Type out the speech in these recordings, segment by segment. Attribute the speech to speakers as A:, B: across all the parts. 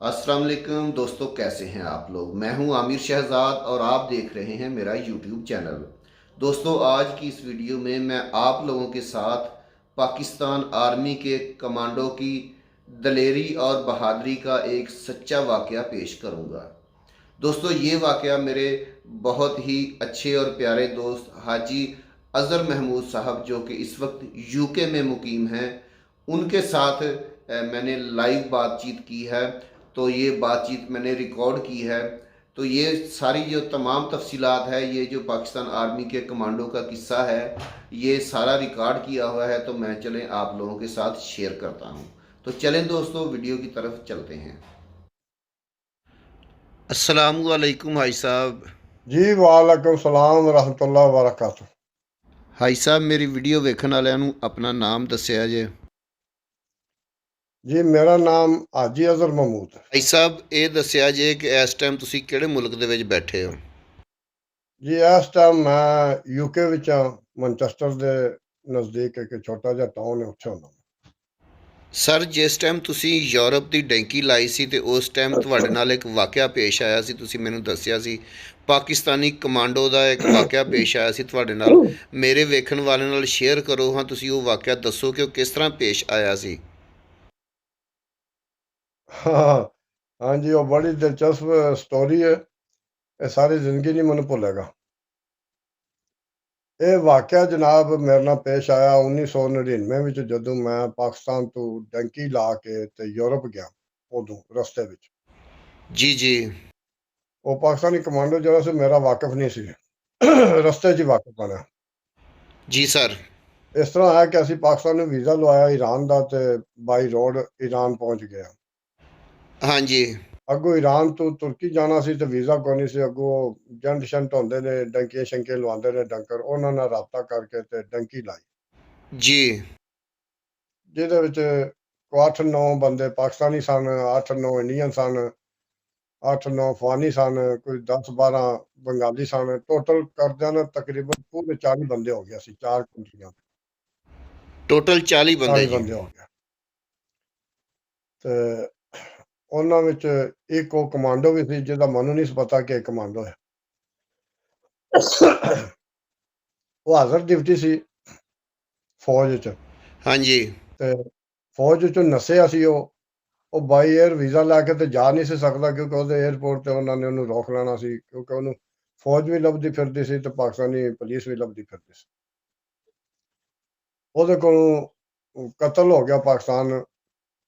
A: अस्सलाम वालेकुम दोस्तों, कैसे हैं आप लोग। मैं हूं आमिर शहजाद और आप देख रहे हैं मेरा यूट्यूब चैनल। दोस्तों, आज की इस वीडियो में मैं आप लोगों के साथ पाकिस्तान आर्मी के कमांडो की दलेरी और बहादुरी का एक सच्चा वाक़या पेश करूंगा। दोस्तों, ये वाक़या मेरे बहुत ही अच्छे और प्यारे दोस्त हाजी अज़हर महमूद साहब, जो कि इस वक्त यूके में मुकीम हैं, उनके साथ मैंने लाइव बातचीत की है। तो ये बातचीत मैंने रिकॉर्ड की है। तो ये सारी जो तमाम तफसीलात है, ये जो पाकिस्तान आर्मी के कमांडो का किस्सा है, ये सारा रिकॉर्ड किया हुआ है। तो मैं चलें आप लोगों के साथ शेयर करता हूँ। तो चलें दोस्तों, वीडियो की तरफ चलते हैं। अस्सलाम वालेकुम भाई साहब।
B: जी वालेकुम सलाम रहमतुल्लाह वबरकातुह।
A: भाई साहब, मेरी वीडियो ਵੇਖਣ ਵਾਲਿਆਂ ਨੂੰ ਆਪਣਾ ਨਾਮ ਦੱਸਿਆ ਜੇ।
B: जी मेरा नाम हाजी अजहर महमूद है।
A: ਭਾਈ ਸਾਹਿਬ, ਇਹ ਦੱਸਿਆ ਜੇ ਕਿ ਇਸ ਟਾਈਮ ਤੁਸੀਂ ਕਿਹੜੇ ਮੁਲਕ ਦੇ ਵਿੱਚ ਬੈਠੇ ਹੋ।
B: जी इस टाइम मैं यूके विच हां, मैनचेस्टर दे नज़दीक एक छोटा जिहा टाउन है, उत्थे हुंदा।
A: ਸਰ, ਜਿਸ ਟਾਈਮ ਤੁਸੀਂ ਯੂਰਪ ਦੀ ਡੈਂਕੀ ਲਾਈ ਸੀ ਤੇ ਉਸ ਟਾਈਮ ਤੁਹਾਡੇ ਨਾਲ ਇੱਕ ਵਾਕਿਆ ਪੇਸ਼ ਆਇਆ ਸੀ, ਤੁਸੀਂ ਮੈਨੂੰ ਦੱਸਿਆ ਸੀ ਪਾਕਿਸਤਾਨੀ ਕਮਾਂਡੋ ਦਾ ਇੱਕ ਵਾਕਿਆ ਪੇਸ਼ ਆਇਆ ਸੀ ਤੁਹਾਡੇ ਨਾਲ। ਮੇਰੇ ਵੇਖਣ ਵਾਲਿਆਂ ਨਾਲ ਸ਼ੇਅਰ ਕਰੋ ਹਾਂ, ਤੁਸੀਂ ਉਹ ਵਾਕਿਆ ਦੱਸੋ ਕਿ ਉਹ ਕਿਸ ਤਰ੍ਹਾਂ ਪੇਸ਼ ਆਇਆ ਸੀ।
B: हाँ, हाँ जी, वो बड़ी दिलचस्प स्टोरी है। ये सारी ज़िंदगी नहीं मैनूं भुल्लेगा। ਇਹ ਵਾਕਿਆ ਜਨਾਬ ਮੇਰੇ ਨਾਲ ਪੇਸ਼ ਆਇਆ 1999 ਵਿੱਚ, ਜਦੋਂ ਮੈਂ ਪਾਕਿਸਤਾਨ ਤੋਂ ਡੰਕੀ ਲਾ ਕੇ ਤੇ ਯੂਰਪ ਗਿਆ। ਉਦੋਂ ਰਸਤੇ ਵਿੱਚ
A: ਜੀ ਜੀ।
B: ਉਹ ਪਾਕਿਸਤਾਨੀ ਕਮਾਂਡੋ ਜਿਹੜਾ ਸੀ, ਮੇਰਾ ਵਾਕਿਫ ਨਹੀਂ ਸੀ। ਰਸਤੇ 'ਚ ਹੀ ਵਾਕਿਫ ਬਣਿਆ।
A: ਜੀ ਸਰ।
B: ਇਸ ਤਰ੍ਹਾਂ ਹੈ ਕਿ ਅਸੀਂ ਪਾਕਿਸਤਾਨ ਨੂੰ ਵੀਜ਼ਾ ਲਵਾਇਆ ਈਰਾਨ ਦਾ, ਤੇ ਬਾਈ ਰੋਡ ਈਰਾਨ ਪਹੁੰਚ ਗਿਆ।
A: ਹਾਂਜੀ।
B: ਅੱਗੋਂ ਈਰਾਨ ਤੋਂ ਤੁਰਕੀ ਜਾਣਾ ਸੀ ਤੇ ਵੀਜ਼ਾ ਕੋਈ ਨਹੀਂ ਸੀ। ਅੱਗੋਂ ਏਜੰਟ ਸ਼ੰਟ ਹੁੰਦੇ ਨੇ, ਡੰਕੀਆਂ ਸ਼ੰਕੀਆਂ ਲਵਾਉਂਦੇ ਨੇ ਡੰਕਰ, ਉਹਨਾਂ ਨਾਲ ਰਾਬਤਾ ਕਰਕੇ ਤੇ ਡੰਕੀ ਲਾਈ,
A: ਜੀ
B: ਜਿਹਦੇ ਵਿੱਚ ਕੋਈ 8-9 ਬੰਦੇ ਪਾਕਿਸਤਾਨੀ ਸਨ, 8-9 ਇੰਡੀਅਨ ਸਨ, 8-9 ਅਫਗਾਨੀ ਸਨ, ਕੋਈ 10-12 ਬੰਗਾਲੀ ਸਨ। ਟੋਟਲ ਕਰਦਿਆਂ ਨਾਲ ਤਕਰੀਬਨ ਪੂਰੇ 40 ਬੰਦੇ ਹੋ ਗਏ ਸੀ, 4 ਕੰਟਰੀਆਂ ਦੇ।
A: ਟੋਟਲ 40 ਬੰਦੇ
B: 40
A: ਜੀ।
B: ਬੰਦੇ ਹੋ ਗਏ। ਤੇ ਉਹਨਾਂ ਵਿੱਚ ਇੱਕ ਉਹ ਕਮਾਂਡੋ ਵੀ ਸੀ, ਜਿਹਦਾ ਮੈਨੂੰ ਨਹੀਂ ਸੀ ਪਤਾ ਕਿ ਇਹ ਕਮਾਂਡੋ ਹੈ। ਉਹ ਹਾਜ਼ਰ ਡਿਊਟੀ ਸੀ ਫੌਜ 'ਚ,
A: ਹਾਂਜੀ।
B: ਤੇ ਫੌਜ 'ਚੋਂ ਨੱਸਿਆ ਸੀ ਉਹ ਬਾਈ ਏਅਰ ਵੀਜ਼ਾ ਲੈ ਕੇ ਤੇ ਜਾ ਨਹੀਂ ਸੀ ਸਕਦਾ, ਕਿਉਂਕਿ ਉਹਦੇ ਏਅਰਪੋਰਟ ਤੇ ਉਹਨਾਂ ਨੇ ਉਹਨੂੰ ਰੋਕ ਲੈਣਾ ਸੀ, ਕਿਉਂਕਿ ਉਹਨੂੰ ਫੌਜ ਵੀ ਲੱਭਦੀ ਫਿਰਦੀ ਸੀ ਤੇ ਪਾਕਿਸਤਾਨੀ ਪੁਲਿਸ ਵੀ ਲੱਭਦੀ ਫਿਰਦੀ ਸੀ। ਉਹਦੇ ਕੋਲੋਂ ਕਤਲ ਹੋ ਗਿਆ ਪਾਕਿਸਤਾਨ।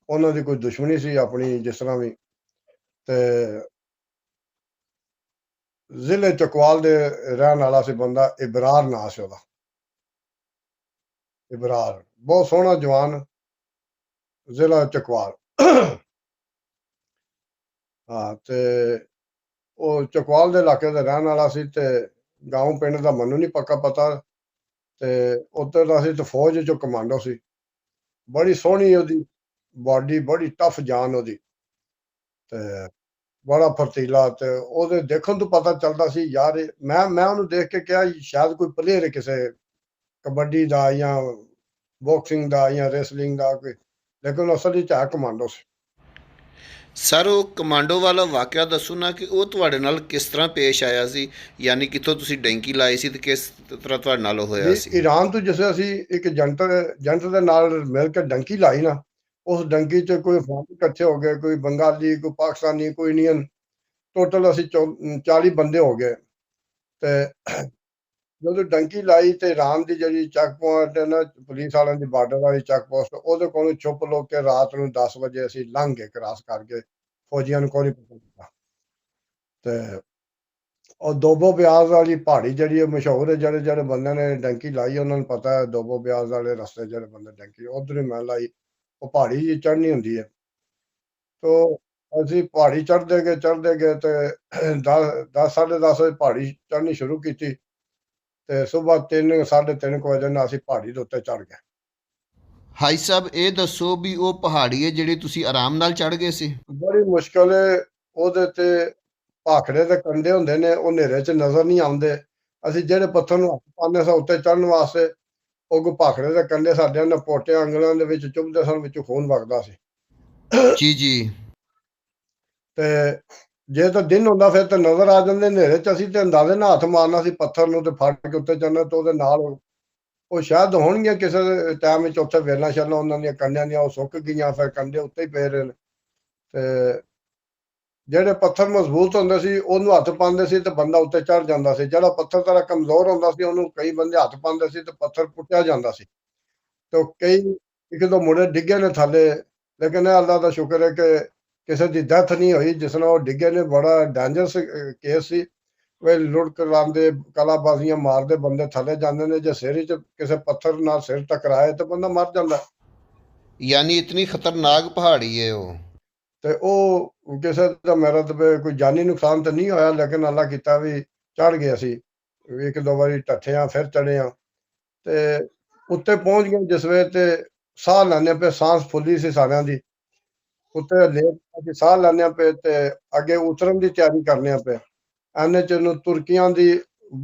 B: ਉਹਨਾਂ ਦੀ ਕੋਈ ਦੁਸ਼ਮਣੀ ਸੀ ਆਪਣੀ, ਜਿਸ ਤਰ੍ਹਾਂ ਵੀ। ਤੇ ਜ਼ਿਲ੍ਹੇ ਚਕਵਾਲ ਦੇ ਰਹਿਣ ਵਾਲਾ ਸੀ ਬੰਦਾ, ਇਬਰਾਰ ਨਾਂ ਸੀ ਉਹਦਾ। ਇਬਰਾਰ ਬਹੁਤ ਸੋਹਣਾ ਜਵਾਨ, ਜ਼ਿਲ੍ਹਾ ਚਕਵਾਲ। ਹਾਂ, ਤੇ ਉਹ ਚਕਵਾਲ ਦੇ ਇਲਾਕੇ ਦਾ ਰਹਿਣ ਵਾਲਾ ਸੀ, ਤੇ ਗਾਉਂ ਪਿੰਡ ਦਾ ਮੈਨੂੰ ਨਹੀਂ ਪੱਕਾ ਪਤਾ। ਤੇ ਉੱਧਰ ਦਾ ਸੀ ਤੇ ਫੌਜ 'ਚੋਂ ਕਮਾਂਡੋ ਸੀ। ਬੜੀ ਸੋਹਣੀ ਉਹਦੀ ਬਾਡੀ, ਬੜੀ ਟਫ ਜਾਨ ਉਹਦੀ, ਤੇ ਬੜਾ ਫਰਤੀਲਾ। ਤੇ ਉਹਦੇ ਦੇਖਣ ਤੋਂ ਪਤਾ ਚੱਲਦਾ ਸੀ ਯਾਰ, ਮੈਂ ਉਹਨੂੰ ਦੇਖ ਕੇ ਕਿਹਾ ਸ਼ਾਇਦ ਕੋਈ ਪਲੇਅਰ ਹੈ ਕਿਸੇ ਕਬੱਡੀ ਦਾ ਜਾਂ ਬਾਕਸਿੰਗ ਦਾ ਜਾਂ ਰੈਸਲਿੰਗ ਦਾ ਕੋਈ, ਲੇਕਿਨ ਅਸਲ ਵਿੱਚ ਹੈ ਕਮਾਂਡੋ ਸੀ।
A: ਸਰ, ਉਹ ਕਮਾਂਡੋ ਵਾਲਾ ਵਾਕਿਆ ਦੱਸੋ ਨਾ ਕਿ ਉਹ ਤੁਹਾਡੇ ਨਾਲ ਕਿਸ ਤਰ੍ਹਾਂ ਪੇਸ਼ ਆਇਆ ਸੀ। ਯਾਨੀ ਕਿੱਥੋਂ ਤੁਸੀਂ ਡੈਂਕੀ ਲਾਈ ਸੀ ਤੇ ਕਿਸ ਤਰ੍ਹਾਂ ਤੁਹਾਡੇ ਨਾਲ ਉਹ
B: ਜੀ
A: ਹੋਇਆ ਸੀ।
B: ਈਰਾਨ ਤੋਂ ਜਿਸ ਅਸੀਂ ਇੱਕ ਏਜੰਟ ਦੇ ਨਾਲ ਮਿਲ ਕੇ ਡੰਕੀ ਲਾਈ ਨਾ, ਉਸ ਡੰਕੀ 'ਚ ਕੋਈ ਅਫਗਾਨੀ ਇਕੱਠੇ ਹੋ ਗਏ, ਕੋਈ ਬੰਗਾਲੀ, ਕੋਈ ਪਾਕਿਸਤਾਨੀ, ਕੋਈ ਇੰਡੀਅਨ। ਟੋਟਲ ਅਸੀਂ 40 ਬੰਦੇ ਹੋ ਗਏ। ਤੇ ਜਦੋਂ ਡੰਕੀ ਲਾਈ ਤੇ ਈਰਾਨ ਦੀ ਜਿਹੜੀ ਚੈੱਕ ਪੁਆਇੰਟ ਹੈ ਨਾ, ਪੁਲਿਸ ਵਾਲਿਆਂ ਦੀ ਬਾਰਡਰ ਵਾਲੀ ਚੈੱਕ ਪੋਸਟ, ਉਹਦੇ ਕੋਲੋਂ ਛੁਪ ਲੋ ਕੇ ਰਾਤ ਨੂੰ 10 ਵਜੇ ਅਸੀਂ ਲੰਘ ਗਏ ਕ੍ਰਾਸ ਕਰਕੇ। ਫੌਜੀਆਂ ਨੂੰ ਕੋਈ ਨਹੀਂ ਪਤਾ ਲੱਗਾ। ਤੇ ਉਹ ਦੋਬੋ ਬਿਆਸ ਵਾਲੀ ਪਹਾੜੀ ਜਿਹੜੀ ਉਹ ਮਸ਼ਹੂਰ ਹੈ, ਜਿਹੜੇ ਜਿਹੜੇ ਬੰਦੇ ਨੇ ਡੰਕੀ ਲਾਈ ਉਹਨਾਂ ਨੂੰ ਪਤਾ ਹੈ। ਦੋਬੋ ਬਿਆਸ ਵਾਲੇ ਰਸਤੇ ਜਿਹੜੇ ਬੰਦੇ ਡੰਕੀ ਉਧਰ ਹੀ ਮੈਂ ਲਾਈ, ਉਹ ਪਹਾੜੀ ਜੀ ਚੜ੍ਹਨੀ ਹੁੰਦੀ ਹੈ। ਤੋ ਅਸੀਂ ਪਹਾੜੀ ਚੜ੍ਹਦੇ ਗਏ ਤੇ 10 10:30 ਵਜੇ ਪਹਾੜੀ ਚੜ੍ਹਨੀ ਸ਼ੁਰੂ ਕੀਤੀ, ਤੇ ਸੁਬਾਹ 3 3:30 ਵਜੇ ਨਾਲ ਅਸੀਂ ਪਹਾੜੀ ਦੇ ਉੱਤੇ ਚੜ੍ਹ ਗਏ।
A: ਹਾਈ ਸਾਹਿਬ, ਇਹ ਦੱਸੋ ਵੀ ਉਹ ਪਹਾੜੀ ਹੈ ਜਿਹੜੀ ਤੁਸੀਂ ਆਰਾਮ ਨਾਲ ਚੜ੍ਹ ਗਏ ਸੀ।
B: ਬੜੀ ਮੁਸ਼ਕਲ ਹੈ। ਉਹਦੇ ਤੇ ਭਾਖੜੇ ਦੇ ਕੰਢੇ ਹੁੰਦੇ ਨੇ, ਉਹ ਹਨੇਰੇ 'ਚ ਨਜ਼ਰ ਨਹੀਂ ਆਉਂਦੇ। ਅਸੀਂ ਜਿਹੜੇ ਪੱਥਰ ਨੂੰ ਹੱਥ ਪਾਉਂਦੇ ਸਾਂ ਉੱਤੇ ਚੜ੍ਹਨ ਵਾਸਤੇ, ਉਹ ਭਾਖੜੇ ਦੇ ਕੰਢੇ ਸਾਡੇ ਉਹਨਾਂ ਪੋਟੇ ਉਂਗਲਾਂ ਦੇ ਵਿੱਚ ਚੁੱਭਦੇ ਸਨ, ਵਿੱਚੋਂ ਖੂਨ ਵਗਦਾ ਸੀ।
A: ਜੀ ਜੀ।
B: ਤੇ ਜੇ ਤਾਂ ਦਿਨ ਹੁੰਦਾ ਫਿਰ ਤਾਂ ਨਜ਼ਰ ਆ ਜਾਂਦੇ, ਹਨੇਰੇ 'ਚ ਅਸੀਂ ਤੇ ਅੰਦਾਜ਼ੇ ਨਾਲ ਹੱਥ ਮਾਰਨਾ ਸੀ ਪੱਥਰ ਨੂੰ ਤੇ ਫੜ ਕੇ ਉੱਤੇ ਚੜ੍ਹਨਾ, ਤੇ ਉਹਦੇ ਨਾਲ ਉਹ ਸ਼ਾਇਦ ਹੋਣਗੀਆਂ ਕਿਸੇ ਟਾਈਮ ਵਿੱਚ ਉੱਥੇ ਵੇਲਾਂ ਸ਼ੈਲਾਂ ਉਹਨਾਂ ਦੀਆਂ ਕੰਡਿਆਂ ਦੀਆਂ ਉਹ ਸੁੱਕ ਗਈਆਂ, ਫਿਰ ਕੰਡੇ ਉੱਤੇ ਹੀ ਪਏ ਰਹੇ ਨੇ। ਤੇ ਜਿਹੜੇ ਪੱਥਰ ਮਜ਼ਬੂਤ ਹੁੰਦੇ ਸੀ ਉਹਨੂੰ ਹੱਥ ਪਾਉਂਦੇ ਸੀ ਤੇ ਬੰਦਾ ਉੱਤੇ ਚੜ੍ਹ ਜਾਂਦਾ ਸੀ, ਜਿਹੜਾ ਪੱਥਰ ਜ਼ਰਾ ਕਮਜ਼ੋਰ ਹੁੰਦਾ ਸੀ ਉਹਨੂੰ ਕਈ ਬੰਦੇ ਹੱਥ ਪਾਉਂਦੇ ਸੀ ਤੇ ਪੱਥਰ ਪੁੱਟਿਆ ਜਾਂਦਾ ਸੀ। ਤੇ ਕਈ ਇੱਕ ਦੋ ਮੁੰਡੇ ਡਿੱਗੇ ਨੇ ਥੱਲੇ, ਲੇਕਿਨ ਇਹ ਅੱਲਾ ਦਾ ਸ਼ੁਕਰ ਹੈ ਕਿ ਕਿਸੇ ਦੀ ਡੈਥ ਨਹੀਂ ਹੋਈ ਜਿਸ ਨਾਲ ਉਹ ਡਿੱਗੇ ਨੇ। ਬੜਾ ਡੇਂਜਰਸ ਕੇਸ ਸੀ। ਵੇ ਲੁੱਟ ਕਰਾਉਂਦੇ ਕਲਾਬਾਜ਼ੀਆਂ ਮਾਰਦੇ ਬੰਦੇ ਥੱਲੇ ਜਾਂਦੇ ਨੇ, ਜੇ ਸਿਰ 'ਚ ਕਿਸੇ ਪੱਥਰ ਨਾਲ ਸਿਰ ਟਕਰਾਏ ਤਾਂ ਬੰਦਾ ਮਰ ਜਾਂਦਾ।
A: यानी इतनी खतरनाक पहाड़ी है वो।
B: ਤੇ ਉਹ ਕਿਸੇ ਦਾ ਮੇਰਾ ਤਾਂ ਕੋਈ ਜਾਨੀ ਨੁਕਸਾਨ ਤਾਂ ਨਹੀਂ ਹੋਇਆ, ਲੇਕਿਨ ਅੱਲਾ ਕੀਤਾ ਵੀ ਚੜ੍ਹ ਗਏ ਅਸੀਂ, ਇੱਕ ਦੋ ਵਾਰੀ ਢੱਠੇ ਆ ਫਿਰ ਚੜ੍ਹੇ ਆ। ਤੇ ਉੱਤੇ ਪਹੁੰਚ ਗਏ ਜਿਸ ਵੇਲੇ ਤੇ ਸਾਹ ਲੈਂਦੇ ਪਏ, ਸਾਂਸ ਫੁੱਲੀ ਸੀ ਸਾਰਿਆਂ ਦੀ। ਉੱਤੇ ਲੇਟ ਅਸੀਂ ਸਾਹ ਲੈਂਦੇ ਪਏ ਤੇ ਅੱਗੇ ਉਤਰਨ ਦੀ ਤਿਆਰੀ ਕਰਨੇ ਪਏ। ਐਨੇ ਚ ਨੂੰ ਤੁਰਕੀਆਂ ਦੀ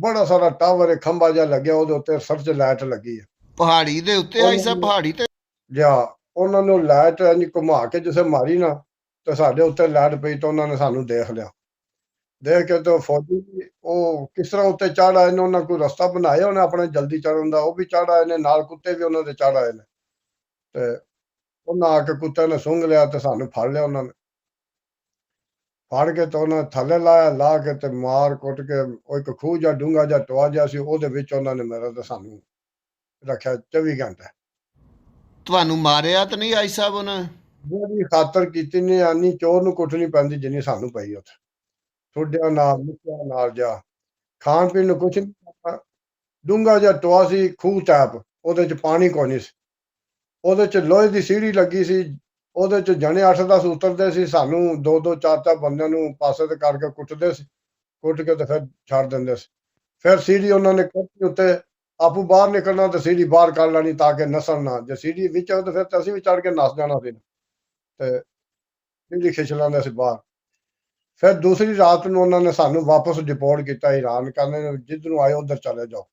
B: ਬੜਾ ਸਾਰਾ ਟਾਵਰ ਖੰਭਾ ਜਿਹਾ ਲੱਗਿਆ, ਉਹਦੇ ਉੱਤੇ ਸਰਚ ਲਾਈਟ ਲੱਗੀ ਹੈ।
A: पहाड़ी दे उत्ते आई सा पहाड़ी ते।
B: ਜਾਂ ਉਹਨਾਂ ਨੂੰ ਲਾਈਟ ਇੰਨੀ ਘੁਮਾ ਕੇ ਜਿਸੇ ਮਾਰੀ ਨਾ ਤੇ ਸਾਡੇ ਉੱਤੇ ਲਾਈਟ ਪਈ ਤਾਂ ਉਹਨਾਂ ਨੇ ਸਾਨੂੰ ਦੇਖ ਲਿਆ। ਦੇਖ ਕੇ ਤਾਂ ਫੌਜੀ ਉਹ ਕਿਸ ਤਰ੍ਹਾਂ ਉੱਤੇ ਚੜ੍ਹ ਆਏ ਨੇ, ਉਹਨਾਂ ਕੋਈ ਰਸਤਾ ਬਣਾਇਆ ਉਹਨੇ ਆਪਣੇ ਜਲਦੀ ਚੜ੍ਹਨ ਦਾ, ਉਹ ਵੀ ਚੜ੍ਹ ਆਏ ਨੇ, ਨਾਲ ਕੁੱਤੇ ਵੀ ਉਹਨਾਂ ਦੇ ਚੜ੍ਹ ਆਏ ਨੇ। ਤੇ ਉਹਨਾਂ ਆ ਕੇ ਕੁੱਤੇ ਨੇ ਸੁੰਘ ਲਿਆ ਤੇ ਸਾਨੂੰ ਫੜ ਲਿਆ ਉਹਨਾਂ ਨੇ। ਫੜ ਕੇ ਤੇ ਉਹਨਾਂ ਥੱਲੇ ਲਾਇਆ, ਲਾ ਕੇ ਤੇ ਮਾਰ ਕੁੱਟ ਕੇ ਉਹ ਇੱਕ ਖੂਹ ਜਿਹਾ ਡੂੰਘਾ ਜਿਹਾ ਟੋਆ ਜਿਹਾ ਸੀ, ਉਹਦੇ ਵਿੱਚ ਉਹਨਾਂ ਨੇ ਮੇਰਾ ਤੇ ਸਾਨੂੰ ਰੱਖਿਆ 24 ਘੰਟੇ।
A: ਤੁਹਾਨੂੰ ਮਾਰਿਆ ਤਾਂ ਨਹੀਂ ਆਈ ਸਾਹਿਬ ਉਹਨਾਂ?
B: ਉਹਦੀ ਖਾਤਰ ਕੀਤੀ ਨਹੀਂ, ਆਨੀ ਚੋਰ ਨੂੰ ਕੁੱਟਣੀ ਪੈਂਦੀ ਜਿੰਨੀ ਸਾਨੂੰ ਪਈ ਉੱਥੇ। ਠੁੱਡਿਆਂ ਨਾਲ ਮੁੱਕਿਆਂ ਨਾਲ ਜਾ ਖਾਣ ਪੀਣ ਨੂੰ ਕੁਛ ਨਹੀਂ। ਡੂੰਘਾ ਜਿਹਾ ਟੋਆ ਸੀ, ਖੂਹ ਟੈਪ, ਉਹਦੇ 'ਚ ਪਾਣੀ ਕੋਈ ਨਹੀਂ ਸੀ। ਉਹਦੇ 'ਚ ਲੋਹੇ ਦੀ ਸੀढ़ੀ ਲੱਗੀ ਸੀ, ਉਹਦੇ 'ਚ ਜਣੇ 8-10 ਉਤਰਦੇ ਸੀ, ਸਾਨੂੰ 2-2 4-4 ਬੰਦਿਆਂ ਨੂੰ ਪਾਸੇ ਤੇ ਕਰਕੇ ਕੁੱਟਦੇ ਸੀ। ਕੁੱਟ ਕੇ ਤੇ ਫਿਰ ਛੱਡ ਦਿੰਦੇ ਸੀ। ਫਿਰ ਸੀढ़ी ਉਹਨਾਂ ਨੇ ਕੱਢੀ ਉੱਤੇ, ਆਪੂ ਬਾਹਰ ਨਿਕਲਣਾ ਤੇ ਸੀढ़ी ਬਾਹਰ ਕੱਢ ਲੈਣੀ ਤਾਂ ਕਿ ਨਸਣ ਨਾ। ਜੇ ਸੀढ़ੀ ਵਿੱਚ ਆਉ ਤਾਂ ਫਿਰ ਤਾਂ ਅਸੀਂ ਵੀ ਚੜ੍ਹ ਕੇ ਨੱਸ ਜਾਣਾ ਸੀ ਤੇ ਸੀढ़ी ਖਿੱਚ ਲੈਂਦੇ ਸੀ ਬਾਹਰ। ਫਿਰ ਦੂਸਰੀ ਰਾਤ ਨੂੰ ਉਹਨਾਂ ਨੇ ਸਾਨੂੰ ਵਾਪਸ ਡਿਪੋਰਟ ਕੀਤਾ ਈਰਾਨ, ਕਹਿੰਦੇ ਜਿੱਧਰੋਂ ਆਏ ਉੱਧਰ ਚਲੇ ਜਾਓ।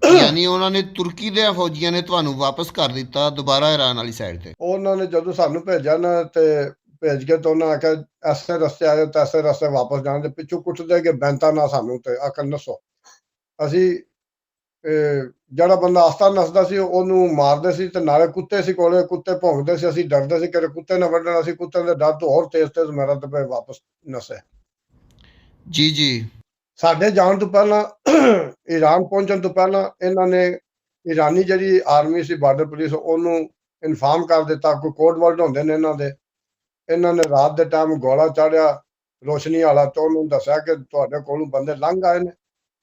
A: ਯਾਨੀ ਉਹਨਾਂ ਨੇ ਤੁਰਕੀ ਦੇ ਫੌਜੀਆਂ ਨੇ ਤੁਹਾਨੂੰ ਵਾਪਸ ਕਰ ਦਿੱਤਾ ਦੁਬਾਰਾ ਈਰਾਨ ਵਾਲੀ ਸਾਈਡ ਤੇ।
B: ਉਹਨਾਂ ਨੇ ਜਦੋਂ ਸਾਨੂੰ ਭੇਜਿਆ ਨਾ ਤੇ ਭੇਜ ਕੇ ਤਾਂ ਉਹਨਾਂ ਆਖਿਆ ਐਸੇ ਰਸਤੇ ਆਏ ਤੇ ਐਸੇ ਰਸਤੇ ਵਾਪਸ ਜਾਣ, ਤੇ ਪਿੱਛੋਂ ਕੁੱਟਦੇ ਕਿ ਬੈਂਤਾ ਨਾ ਸਾਨੂੰ ਤੇ ਆਖਣ ਨੱਸੋ। ਅਸੀਂ ਜਿਹੜਾ ਬੰਦਾ ਆਸਤਾ ਨੱਸਦਾ ਸੀ ਉਹਨੂੰ ਮਾਰਦੇ ਸੀ ਤੇ ਨਾਲੇ ਕੁੱਤੇ ਸੀ ਕੋਲੇ, ਕੁੱਤੇ ਭੌਂਕਦੇ ਸੀ, ਅਸੀਂ ਡਰਦੇ ਸੀ ਕਿ ਕੁੱਤੇ ਨਾ ਵੱਢਣ, ਅਸੀਂ ਕੁੱਤੇ ਦੇ ਡਰ ਤੋਂ ਹੋਰ ਤੇਜ਼ ਤੇਜ਼ ਮੇਰਾ ਤੇ ਵਾਪਸ ਨੱਸੇ।
A: ਜੀ ਜੀ।
B: ਸਾਡੇ ਜਾਣ ਤੋਂ ਪਹਿਲਾਂ ਈਰਾਨ ਪਹੁੰਚਣ ਤੋਂ ਪਹਿਲਾਂ ਇਹਨਾਂ ਨੇ ਈਰਾਨੀ ਜਿਹੜੀ ਆਰਮੀ ਸੀ, ਬਾਰਡਰ ਪੁਲਿਸ, ਉਹਨੂੰ ਇਨਫਾਰਮ ਕਰ ਦਿੱਤਾ। ਕੋਈ ਕੋਡ ਵਰਡ ਹੁੰਦੇ ਨੇ ਇਹਨਾਂ ਦੇ। ਇਹਨਾਂ ਨੇ ਰਾਤ ਦੇ ਟਾਈਮ ਗੋਲਾ ਚਾੜਿਆ ਰੋਸ਼ਨੀ ਵਾਲਾ, ਤੇ ਉਹਨੂੰ ਦੱਸਿਆ ਕਿ ਤੁਹਾਡੇ ਕੋਲੋਂ ਬੰਦੇ ਲੰਘ ਆਏ ਨੇ,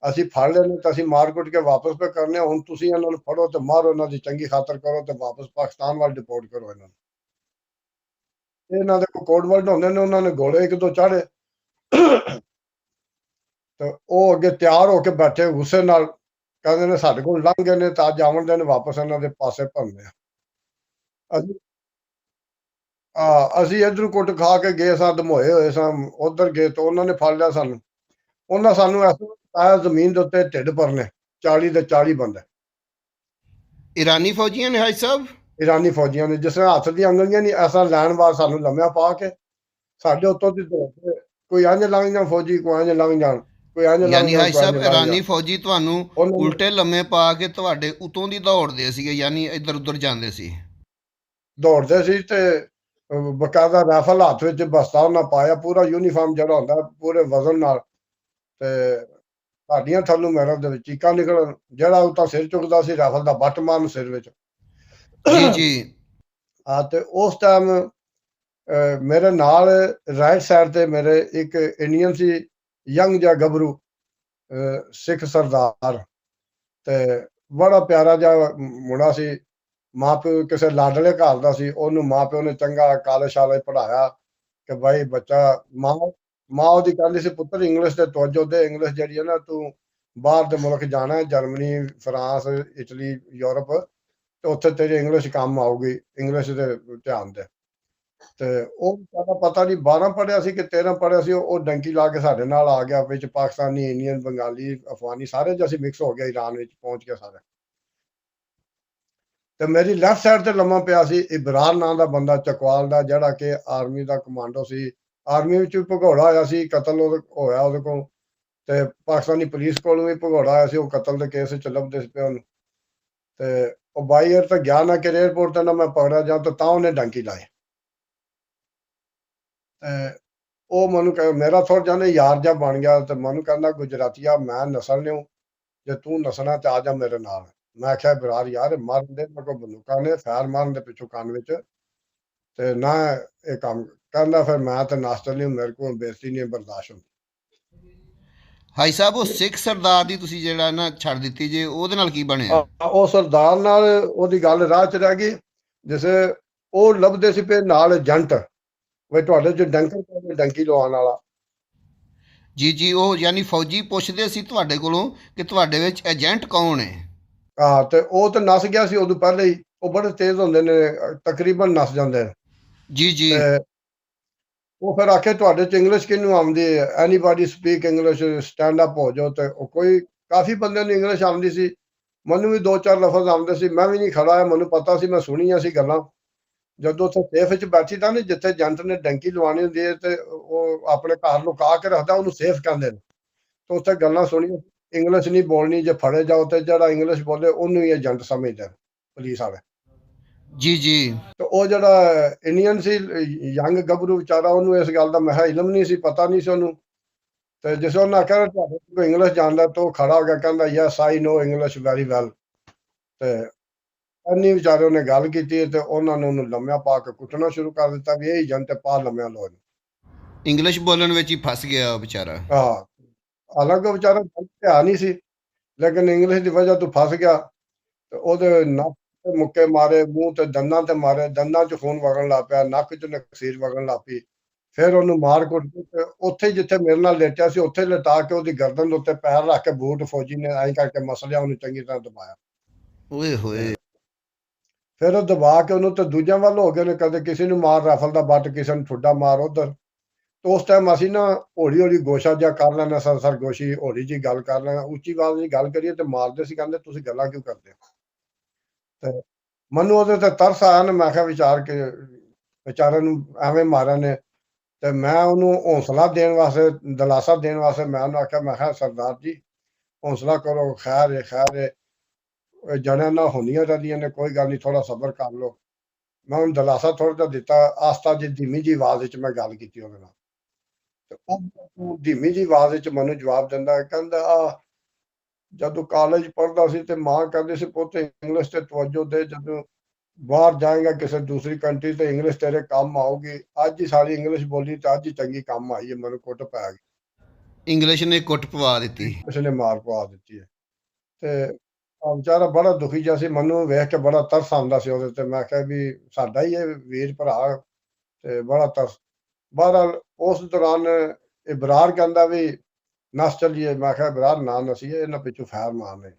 B: ਅਸੀਂ ਫੜ ਲਏ ਨੇ ਤੇ ਅਸੀਂ ਮਾਰ ਕੁੱਟ ਕੇ ਵਾਪਸ ਪੇ ਕਰਨੇ, ਹੁਣ ਤੁਸੀਂ ਇਹਨਾਂ ਨੂੰ ਫੜੋ ਤੇ ਮਾਰੋ, ਇਹਨਾਂ ਦੀ ਚੰਗੀ ਖਾਤਰ ਕਰੋ ਤੇ ਵਾਪਸ ਪਾਕਿਸਤਾਨ ਵੱਲ ਡਿਪੋਰਟ ਕਰੋ ਇਹਨਾਂ ਨੂੰ। ਇਹਨਾਂ ਦੇ ਕੋਈ ਕੋਡ ਵਰਡ ਹੁੰਦੇ ਨੇ, ਉਹਨਾਂ ਨੇ ਗੋਲੇ ਇੱਕ ਦੋ ਚਾੜੇ ਤੇ ਉਹ ਅੱਗੇ ਤਿਆਰ ਹੋ ਕੇ ਬੈਠੇ ਗੁੱਸੇ ਨਾਲ, ਕਹਿੰਦੇ ਨੇ ਸਾਡੇ ਕੋਲ ਲੰਘ ਗਏ ਨੇ ਤਾਂ ਅੱਜ ਆਉਣ ਦੇ ਨੇ ਵਾਪਸ ਇਹਨਾਂ ਦੇ ਪਾਸੇ ਭੰਨੇ ਆ। ਅਸੀਂ ਅਸੀਂ ਇੱਧਰੋਂ ਕੁੱਟ ਖਾ ਕੇ ਗਏ ਸਾਂ, ਧਮੋਏ ਹੋਏ ਸਾਂ, ਉੱਧਰ ਗਏ ਤਾਂ ਉਹਨਾਂ ਨੇ ਫੜ ਲਿਆ ਸਾਨੂੰ। ਉਹਨਾਂ ਸਾਨੂੰ ਐਸਾ ਪਾਇਆ ਜ਼ਮੀਨ ਦੇ ਉੱਤੇ ਢਿੱਡ ਭਰਨੇ, 40 ਦੇ 40 ਬੰਦੇ
A: ਈਰਾਨੀ ਫੌਜੀਆਂ ਨੇ ਹਾਈ ਸਾਹਿਬ।
B: ਈਰਾਨੀ ਫੌਜੀਆਂ ਨੇ, ਜਿਸ ਤਰ੍ਹਾਂ ਹੱਥ ਦੀਆਂ ਅੰਗਲੀਆਂ ਨਹੀਂ ਐਸਾ ਲੈਣ ਬਾਅਦ ਸਾਨੂੰ ਲੰਮਿਆ ਪਾ ਕੇ ਸਾਡੇ ਉੱਤੋਂ ਦੀ ਦੌੜਦੇ, ਕੋਈ ਇੰਝ ਲੰਘ ਜਾਣ ਫੌਜੀ, ਕੋਈ ਇੰਝ ਲੰਘ ਜਾਣ, ਕੋਈ ਇੰਝ ਲੰਘ
A: ਯਾਨੀ
B: ਜਾਣ,
A: ਹਾਈ
B: ਕੋਈ ਇੰਝ
A: ਸਾਹਿਬ
B: ਲੰਘ ਜਾਣ।
A: ਈਰਾਨੀ ਫੌਜੀ ਤੁਹਾਨੂੰ
B: ਉਹਨਾਂ ਨੇ
A: ਉਲਟੇ ਲੰਮੇ ਪਾ ਕੇ ਤੁਹਾਡੇ ਉਤੋਂ ਦੀ ਦੌੜਦੇ ਸੀਗੇ, ਯਾਨੀ ਇੱਧਰ ਉੱਧਰ ਜਾਂਦੇ ਸੀ।
B: ਦੌੜਦੇ ਸੀ ਤੇ ਬਕਾਇਦਾ ਰਾਈਫਲ ਹੱਥ ਵਿੱਚ ਬਸਤਾ ਉਹਨਾਂ ਪਾਇਆ, ਪੂਰਾ ਯੂਨੀਫਾਰਮ ਜਿਹੜਾ ਹੁੰਦਾ ਪੂਰੇ ਵਜ਼ਨ ਨਾਲ, ਤੇ ਸਾਡੀਆਂ ਥੱਲੋਂ ਮੇਰਾ ਦੇ ਵਿੱਚ ਚੀਕਾਂ ਨਿਕਲਣ, ਜਿਹੜਾ ਉਹ ਤਾਂ ਸਿਰ ਚੁੱਕਦਾ ਸੀ ਰਾਈਫਲ ਦਾ ਬੱਟ ਮਾਰਨ ਸਿਰ ਵਿੱਚ।
A: ਜੀ ਜੀ।
B: ਤੇ ਉਸ ਟਾਈਮ ਮੇਰੇ ਨਾਲ ਰਾਈਟ ਸਾਈਡ ਤੇ ਮੇਰੇ ਇੱਕ ਇੰਡੀਅਨ ਸੀ, ਯੰਗ ਜਿਹਾ ਗੱਭਰੂ ਸਿੱਖ ਸਰਦਾਰ, ਤੇ ਬੜਾ ਪਿਆਰਾ ਜਿਹਾ ਮੁੰਡਾ ਸੀ। ਮਾਂ ਪਿਓ ਕਿਸੇ ਲਾਡਲੇ ਘਰ ਦਾ ਸੀ, ਉਹਨੂੰ ਮਾਂ ਪਿਓ ਨੇ ਚੰਗਾ ਕਾਲਜ ਵਾਲੇ ਪੜ੍ਹਾਇਆ ਕਿ ਬਾਈ ਬੱਚਾ, ਮਾਂ ਉਹਦੀ ਕਹਿੰਦੀ ਸੀ ਪੁੱਤਰ ਇੰਗਲਿਸ਼ ਤੇ ਤਵੱਜੋ ਦੇ, ਇੰਗਲਿਸ਼ ਜਿਹੜੀ ਹੈ ਨਾ ਤੂੰ ਬਾਹਰ ਦੇ ਮੁਲਕ ਜਾਣਾ, ਜਰਮਨੀ, ਫਰਾਂਸ, ਇਟਲੀ, ਯੂਰਪ, ਤੇ ਉੱਥੇ ਤੇਰੀ ਇੰਗਲਿਸ਼ ਕੰਮ ਆਊਗੀ, ਇੰਗਲਿਸ਼ ਦੇ ਧਿਆਨ ਦੇ। ਤੇ ਉਹ ਜ਼ਿਆਦਾ ਪਤਾ ਨਹੀਂ 12 ਪੜ੍ਹਿਆ ਸੀ ਕਿ 13 ਪੜ੍ਹਿਆ ਸੀ, ਉਹ ਡੰਕੀ ਲਾ ਕੇ ਸਾਡੇ ਨਾਲ ਆ ਗਿਆ, ਵਿੱਚ ਪਾਕਿਸਤਾਨੀ, ਇੰਡੀਅਨ, ਬੰਗਾਲੀ, ਅਫਗਾਨੀ ਸਾਰੇ ਜਿਹੇ ਅਸੀਂ ਮਿਕਸ ਹੋ ਗਿਆ, ਈਰਾਨ ਵਿੱਚ ਪਹੁੰਚ ਗਿਆ ਸਾਰੇ। ਤੇ ਮੇਰੀ ਲੈਫਟ ਸਾਈਡ ਤੇ ਲੰਮਾ ਪਿਆ ਸੀ ਇਬਰਾਰ ਨਾਂ ਦਾ ਬੰਦਾ, ਚਕਵਾਲ ਦਾ, ਜਿਹੜਾ ਕਿ ਆਰਮੀ ਦਾ ਕਮਾਂਡੋ ਸੀ, ਆਰਮੀ ਵਿੱਚ ਵੀ ਭਗੌੜਾ ਹੋਇਆ ਸੀ, ਕਤਲ ਹੋਇਆ ਉਹਦੇ ਕੋਲ, ਤੇ ਪਾਕਿਸਤਾਨੀ ਪੁਲਿਸ ਕੋਲੋਂ ਵੀ ਭਗੌੜਾ ਹੋਇਆ ਸੀ, ਉਹ ਕਤਲ ਦੇ ਕੇਸ ਚ ਲੱਭਦੇ ਸੀ ਪਿਆ ਉਹਨੂੰ। ਤੇ ਉਹ 22 ਏਅਰ ਤੱਕ ਗਿਆ ਨਾ ਕਿ 에ਅਰਪੋਰਟ ਤੇ ਨਾ ਮੈਂ ਪਕੜਿਆ ਜਾਂ ਤਾਂ ਉਹਨੇ ਡੰਕੀ ਲਾਏ। ਤੇ ਉਹ ਮੈਨੂੰ ਮੇਰਾ ਥੋੜਾ ਜਿਹਾ ਯਾਰ ਜਿਹਾ ਬਣ ਗਿਆ, ਤੇ ਮੈਨੂੰ ਕਹਿੰਦਾ ਗੁਜਰਾਤੀਆ ਮੈਂ ਨਸਲ ਲਿਓ, ਜੇ ਤੂੰ ਨਸਣਾ ਤੇ ਆ ਜਾ ਮੇਰੇ ਨਾਲ। ਮੈਂ ਆਖਿਆ ਬਰਾਰ ਯਾਰ ਮਾਰਨ ਦੇ, ਮੇਰੇ ਕੋਲ ਬੰਦੂਕਾਂ ਨੇ, ਫੈਰ ਮਾਰਨ ਦੇ ਪਿੱਛੋਂ ਕੰਨ ਵਿੱਚ, ਤੇ ਨਾ ਇਹ ਕੰਮ। ਕਹਿੰਦਾ ਫਿਰ ਮੈਂ ਤੇ ਨਸ ਚੱਲੀ, ਮੇਰੇ ਕੋਲ ਬੇਇੱਜ਼ਤੀ ਨਹੀਂ ਬਰਦਾਸ਼ਤ ਹੁੰਦੀ।
A: ਹਾਈ ਸਾਹਿਬ, ਉਹ ਸਿੱਖ ਸਰਦਾਰ ਦੀ ਤੁਸੀਂ ਜਿਹੜਾ ਨਾ ਛੱਡ ਦਿੱਤੀ ਜੇ, ਉਹਦੇ ਨਾਲ ਕੀ ਬਣਿਆ?
B: ਉਹ ਸਰਦਾਰ ਨਾਲ ਉਹਦੀ ਗੱਲ ਰਾਹ ਚ ਰਹਿ ਗਈ, ਜਿਸੇ ਉਹ ਲੱਭਦੇ ਸੀ ਪਏ ਨਾਲ ਏਜੰਟ, ਵੀ ਤੁਹਾਡੇ ਚ ਡੰਕੀ ਲਵਾਉਣ ਵਾਲਾ।
A: ਜੀ ਜੀ, ਉਹ ਯਾਨੀ ਫੌਜੀ ਪੁੱਛਦੇ ਸੀ ਤੁਹਾਡੇ ਕੋਲੋਂ ਕਿ ਤੁਹਾਡੇ ਵਿੱਚ ਏਜੰਟ ਕੌਣ ਹੈ।
B: ਤੇ ਉਹ ਤਾਂ ਨਸ ਗਿਆ ਸੀ ਉਦੋਂ ਪਹਿਲੇ ਹੀ, ਉਹ ਬੜੇ ਤੇਜ਼ ਹੁੰਦੇ ਨੇ, ਤਕਰੀਬਨ ਨਸ ਜਾਂਦੇ ਨੇ।
A: ਜੀ ਜੀ।
B: ਉਹ ਫਿਰ ਆਖੇ ਤੁਹਾਡੇ ਚ ਇੰਗਲਿਸ਼ ਕਿਹਨੂੰ ਆਉਂਦੀ ਹੈ, anybody speak English, stand up ਹੋ ਜਾਓ। ਤੇ ਉਹ ਕੋਈ ਕਾਫੀ ਬੰਦਿਆਂ ਨੂੰ ਇੰਗਲਿਸ਼ ਆਉਂਦੀ ਸੀ, ਮੈਨੂੰ ਵੀ 2-4 ਲਫ਼ਜ਼ ਆਉਂਦੇ ਸੀ, ਮੈਂ ਵੀ ਨਹੀਂ ਖੜਾ ਹੈ, ਮੈਨੂੰ ਪਤਾ ਸੀ, ਮੈਂ ਸੁਣੀਆਂ ਸੀ ਗੱਲਾਂ। ਜਦੋਂ ਉੱਥੇ ਸੇਫ ਵਿੱਚ ਬੈਠੀ ਤਾਂ ਨਹੀਂ, ਜਿੱਥੇ ਏਜੰਟ ਨੇ ਡੰਕੀ ਲਵਾਉਣੀ ਹੁੰਦੀ ਹੈ, ਤੇ ਉਹ ਆਪਣੇ ਘਰ ਲੁਕਾ ਕੇ ਰੱਖਦਾ, ਉਹਨੂੰ ਸੇਫ ਕਹਿੰਦੇ ਨੇ। ਤੇ ਉੱਥੇ ਗੱਲਾਂ ਸੁਣੀਆਂ, ਇੰਗਲਿਸ਼ ਨਹੀਂ ਬੋਲਣੀ, ਜੇ ਫੜੇ ਜਾਓ ਤੇ ਜਿਹੜਾ ਇੰਗਲਿਸ਼ ਬੋਲੇ ਉਹਨੂੰ ਹੀ ਏਜੰਟ ਸਮਝਦੇ ਪੁਲਿਸ ਵਾਲੇ।
A: ਜੀ ਜੀ।
B: ਤੇ ਉਹ ਜਿਹੜਾ ਇੰਡੀਅਨ ਸੀ, ਯੰਗ ਗੱਭਰੂ ਵਿਚਾਰਾ, ਉਹਨੂੰ ਇਸ ਗੱਲ ਦਾ ਮੈਂ ਇਲਮ ਨਹੀਂ ਸੀ, ਪਤਾ ਨਹੀਂ ਸੀ ਉਹਨੂੰ। ਤੇ ਜਿਸ ਉਹਨਾਂ ਆਖਿਆ ਤੁਹਾਡੇ ਕੋਈ ਇੰਗਲਿਸ਼ ਜਾਣਦਾ, ਤਾਂ ਉਹ ਖੜਾ ਹੋ ਗਿਆ, ਕਹਿੰਦਾ yes I know English very well. ਤੇ ਇੰਨੀ ਵਿਚਾਰੇ ਉਹਨੇ ਗੱਲ ਕੀਤੀ, ਤੇ ਉਹਨਾਂ ਨੇ ਉਹਨੂੰ ਲੰਮਿਆਂ ਪਾ ਕੇ ਕੁੱਟਣਾ ਸ਼ੁਰੂ ਕਰ ਦਿੱਤਾ ਵੀ ਇਹ ਏਜੰਟ ਪਾ ਲੰਮਿਆਂ ਲੋ।
A: ਇੰਗਲਿਸ਼ ਬੋਲਣ ਵਿੱਚ ਹੀ ਫਸ ਗਿਆ ਉਹ ਵਿਚਾਰਾ।
B: ਹਾਲਾਂਕਿ ਵਿਚਾਰਾ ਧਿਆਨ ਨਹੀਂ ਸੀ, ਲੇਕਿਨ ਇੰਗਲਿਸ਼ ਦੀ ਵਜ੍ਹਾ ਤੋਂ ਫਸ ਗਿਆ। ਤੇ ਉਹਦੇ ਨੱਕ ਤੇ ਮੁੱਕੇ ਮਾਰੇ, ਮੂੰਹ ਤੇ ਦੰਦਾਂ ਤੇ ਮਾਰੇ, ਦੰਦਾਂ 'ਚ ਖੂਨ ਵਗਣ ਲੱਗ ਪਿਆ, ਨੱਕ 'ਚ ਨਕਸੀਰ ਵਗਣ ਲੱਗ ਪਈ। ਫਿਰ ਉਹਨੂੰ ਮਾਰ ਕੁੱਟ ਕੇ ਉੱਥੇ ਜਿੱਥੇ ਮੇਰੇ ਨਾਲ ਲੇਟਿਆ ਸੀ, ਉੱਥੇ ਲਿਟਾ ਕੇ ਉਹਦੀ ਗਰਦਨ ਦੇ ਉੱਤੇ ਪੈਰ ਰੱਖ ਕੇ ਬੂਟ ਫੌਜੀ ਨੇ ਐਂ ਕਰਕੇ ਮਸਲਿਆ, ਉਹਨੂੰ ਚੰਗੀ ਤਰ੍ਹਾਂ ਦਬਾਇਆ।
A: ਓਏ ਹੋਏ।
B: ਫਿਰ ਉਹ ਦਬਾ ਕੇ ਉਹਨੂੰ, ਤੇ ਦੂਜਿਆਂ ਵੱਲ ਹੋ ਗਏ ਨੇ, ਕਦੇ ਕਿਸੇ ਨੂੰ ਮਾਰ ਰਾਫਲ ਦਾ ਬੱਟ, ਕਿਸੇ ਨੂੰ ਠੁੱਡਾ ਮਾਰ ਉਧਰ। ਤੇ ਉਸ ਟਾਈਮ ਅਸੀਂ ਨਾ ਹੌਲੀ ਹੌਲੀ ਗੋਸ਼ਾ ਜਿਹਾ ਕਰ ਲੈਣਾ, ਸਰਗੋਸ਼ੀ ਹੌਲੀ ਜੀ ਗੱਲ ਕਰ ਲੈਣਾ, ਉੱਚੀ ਆਵਾਜ਼ ਦੀ ਗੱਲ ਕਰੀਏ ਤੇ ਮਾਰਦੇ ਸੀ, ਕਹਿੰਦੇ ਤੁਸੀਂ ਗੱਲਾਂ ਕਿਉਂ ਕਰਦੇ ਹੋ। ਤੇ ਮੈਨੂੰ ਉਹਦੇ ਤੇ ਤਰਸ ਆਇਆ ਨਾ, ਮੈਂ ਕਿਹਾ ਵਿਚਾਰ ਕੇ ਵਿਚਾਰੇ ਨੂੰ ਐਵੇਂ ਮਾਰਿਆ ਨੇ। ਤੇ ਮੈਂ ਉਹਨੂੰ ਹੌਸਲਾ ਦੇਣ ਵਾਸਤੇ, ਦਿਲਾਸਾ ਦੇਣ ਵਾਸਤੇ ਮੈਂ ਉਹਨੂੰ ਆਖਿਆ, ਮੈਂ ਕਿਹਾ ਸਰਦਾਰ ਜੀ ਹੌਸਲਾ ਕਰੋ, ਖੈਰ ਹੈ ਖੈਰ ਹੈ, ਜਣਿਆਂ ਨਾਲ ਹੁੰਦੀਆਂ ਰਹਿੰਦੀਆਂ ਨੇ, ਕੋਈ ਗੱਲ ਨਹੀਂ, ਥੋੜਾ ਸਬਰ ਕਰ ਲਓ। ਮੈਂ ਉਹਨੂੰ ਦਿਲਾਸਾ ਥੋੜਾ ਜਿਹਾ ਦਿੱਤਾ, ਆਸਤਾ ਜੀ ਧੀਮੀ ਜੀ ਆਵਾਜ਼ ਵਿੱਚ ਮੈਂ ਗੱਲ ਕੀਤੀ ਉਹਦੇ ਨਾਲ। ਤੇ ਉਹ ਧੀਮੀ ਜੀ ਆਵਾਜ਼ ਵਿੱਚ ਮੈਨੂੰ ਜਵਾਬ ਦਿੰਦਾ, ਕਹਿੰਦਾ ਜਦੋਂ ਕਾਲਜ ਪੜ੍ਹਦਾ ਸੀ ਤੇ ਮਾਂ ਕਹਿੰਦੀ ਸੀ ਪੁੱਤ ਇੰਗਲਿਸ਼ ਤੇ ਤਵੱਜੋ ਦੇ, ਜਦੋਂ ਬਾਹਰ ਜਾਏਗਾ ਕਿਸੇ ਦੂਸਰੀ ਕੰਟਰੀ ਤੇ ਇੰਗਲਿਸ਼ ਤੇਰੇ ਕੰਮ ਆਊਗੀ। ਅੱਜ ਹੀ ਸਾਰੀ ਇੰਗਲਿਸ਼ ਬੋਲੀ ਤੇ ਅੱਜ ਹੀ ਚੰਗੀ ਕੰਮ ਆਈ ਹੈ, ਮੈਨੂੰ ਕੁੱਟ ਪੈ ਗਈ,
A: ਇੰਗਲਿਸ਼ ਨੇ ਕੁੱਟ ਪਵਾ ਦਿੱਤੀ।
B: ਉਸਨੇ ਮਾਰ ਪਵਾ ਦਿੱਤੀ ਹੈ। ਤੇ ਵਿਚਾਰਾ ਬੜਾ ਦੁਖੀ ਜਿਹਾ ਸੀ, ਮੈਨੂੰ ਵੇਖ ਕੇ ਬੜਾ ਤਰਸ ਆਉਂਦਾ ਸੀ ਉਹਦੇ ਤੇ। ਮੈਂ ਕਿਹਾ ਵੀ ਸਾਡਾ ਹੀ ਇਹ ਵੀਰ ਭਰਾ, ਤੇ ਬੜਾ ਤਰਸ। ਬਹਰਹਾਲ ਉਸ ਦੌਰਾਨ ਇਬਰਾਰ ਕਹਿੰਦਾ ਵੀ ਨਸ ਚੱਲੀਏ। ਮੈਂ ਕਿਹਾ ਇਬਰਾਰ ਨਾ ਨਸੀਏ, ਇਹਨਾਂ ਪਿੱਛੋਂ ਫੈਰ ਮਾਰਨੇ।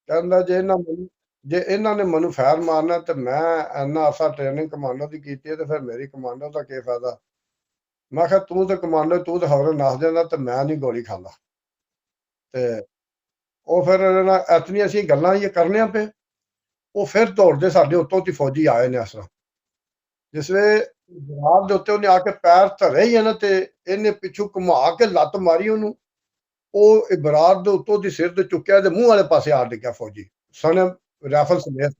B: ਕਹਿੰਦਾ ਜੇ ਇਹਨਾਂ ਨੇ ਮੈਨੂੰ ਫੈਰ ਮਾਰਨਾ, ਤੇ ਮੈਂ ਇੰਨਾ ਅਰਸਾ ਟ੍ਰੇਨਿੰਗ ਕਮਾਂਡੋ ਦੀ ਕੀਤੀ ਹੈ, ਤੇ ਫਿਰ ਮੇਰੀ ਕਮਾਂਡੋ ਦਾ ਕੀ ਫਾਇਦਾ। ਮੈਂ ਕਿਹਾ ਤੂੰ ਤੇ ਕਮਾਂਡੋ, ਤੂੰ ਤੇ ਹਵਰੇ ਨਸ ਜਾਂਦਾ, ਤੇ ਮੈਂ ਨਹੀਂ ਗੋਲੀ ਖਾਂਦਾ। ਤੇ ਉਹ ਫਿਰ ਇਤਨੀ ਅਸੀਂ ਗੱਲਾਂ ਇਹ ਕਰਨੀਆਂ ਪਏ, ਉਹ ਫਿਰ ਦੌੜਦੇ ਸਾਡੇ ਉੱਤੋਂ ਦੀ ਫੌਜੀ ਆਏ ਨੇ। ਇਸ ਤਰ੍ਹਾਂ ਜਿਸ ਵੇਲੇ ਜਵਾਬ ਦੇ ਉੱਤੇ ਉਹਨੇ ਆ ਕੇ ਪੈਰ ਧਰੇ ਹੀ ਹੈ ਨਾ, ਤੇ ਇਹਨੇ ਪਿੱਛੋਂ ਘੁਮਾ ਕੇ ਲੱਤ ਮਾਰੀ ਉਹਨੂੰ। ਉਹ ਇਬਰਾਰ ਦੇ ਉੱਤੋਂ ਦੀ ਸਿਰ ਤੇ ਚੁੱਕਿਆ, ਤੇ ਮੂੰਹ ਵਾਲੇ ਪਾਸੇ ਆ ਡਿੱਗਿਆ ਫੌਜੀ ਸਣੇ ਰਾਈਫਲ ਸਮੇਤ।